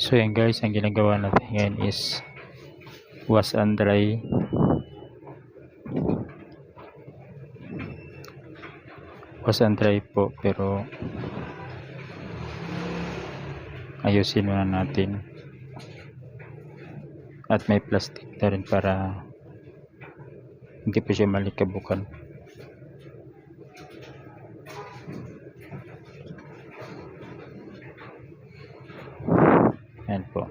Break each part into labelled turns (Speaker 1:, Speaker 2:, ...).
Speaker 1: So yan guys, ang ginagawa natin ngayon is wash and dry. Wash and dry po, pero ayusin muna natin. At may plastic na rin para hindi po siya malikabukan. Yan po.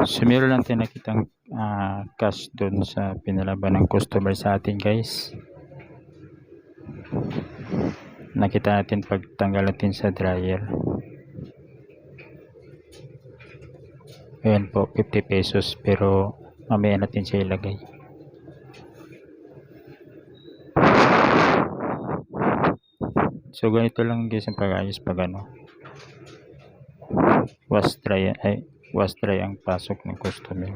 Speaker 1: So meron lang tayo nakitang cash doon sa pinalaban ng customer sa atin guys. Nakita natin pagtanggal natin sa dryer. Ayan po, 50 pesos, pero mamaya natin siya ilagay. So ganito lang guys ang pag-ayos pag wash dry ang pasok ng customer.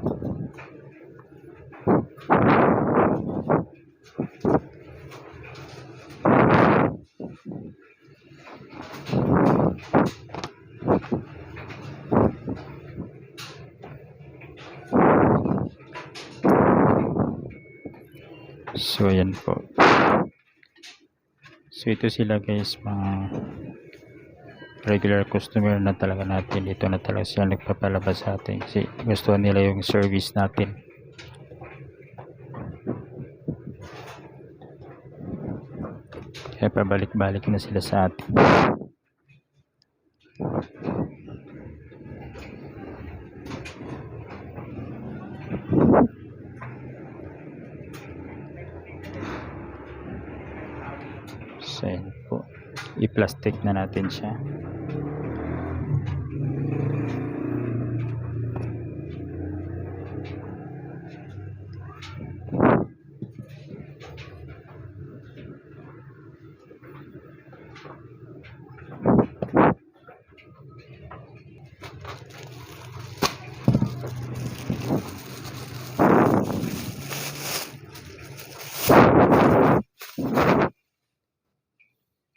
Speaker 1: So ayan po. So ito sila guys, mga regular customer na talaga natin. Dito na talaga sila nagpapalabas sa atin kasi gusto nila yung service natin. Kaya pabalik-balik na sila sa atin. So ayan po, i-plastic na natin siya.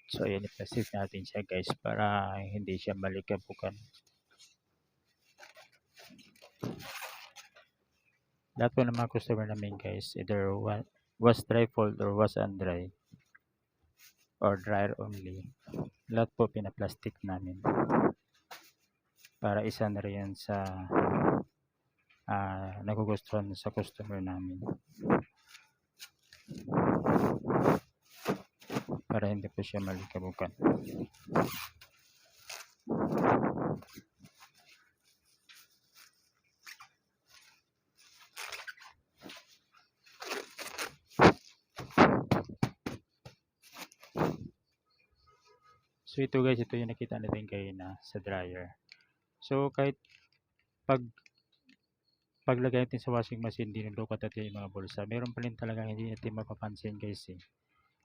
Speaker 1: So ayan, i-plastic natin siya guys para hindi siya malikabukan. Lahat po ng mga customer namin guys, either wash dry fold or wash and dry or dryer only, lahat po pinaplastic namin para isa na rin sa nagugustuhan sa customer namin, para hindi po siya malikabukan. So ito guys, ito yung nakita natin kayo na sa dryer. So kahit paglagay natin sa washing machine, dinulukat natin yung mga bulsa, meron pa rin talaga hindi natin mapapansin guys eh.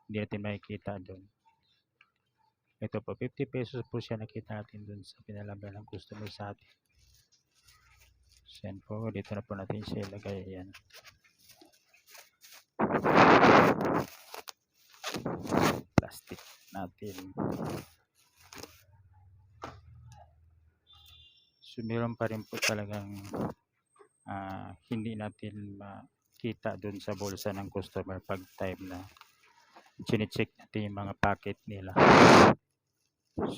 Speaker 1: Hindi natin makikita doon. Ito po, 50 pesos po siya nakita natin doon sa pinalaban ng customer sa atin. So yan po, dito na po natin siya ilagay. Yan. Plastic natin. So meron pa rin po talagang hindi natin makita doon sa bulsa ng customer pag time na chine-check natin yung mga packet nila.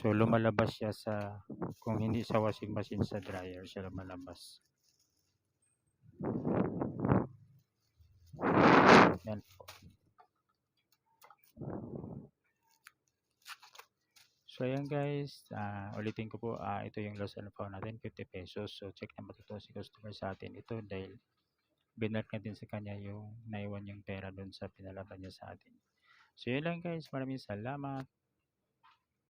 Speaker 1: So lumalabas siya sa, kung hindi sa washing machine, sa dryer siya lumalabas. Yan po. So ayan guys, ulitin ko po, ito yung loss and found natin, 50 pesos. So check na matuto si customer sa atin ito dahil binark natin sa kanya yung naiwan yung pera doon sa pinalaban niya sa atin. So yun lang guys, maraming salamat.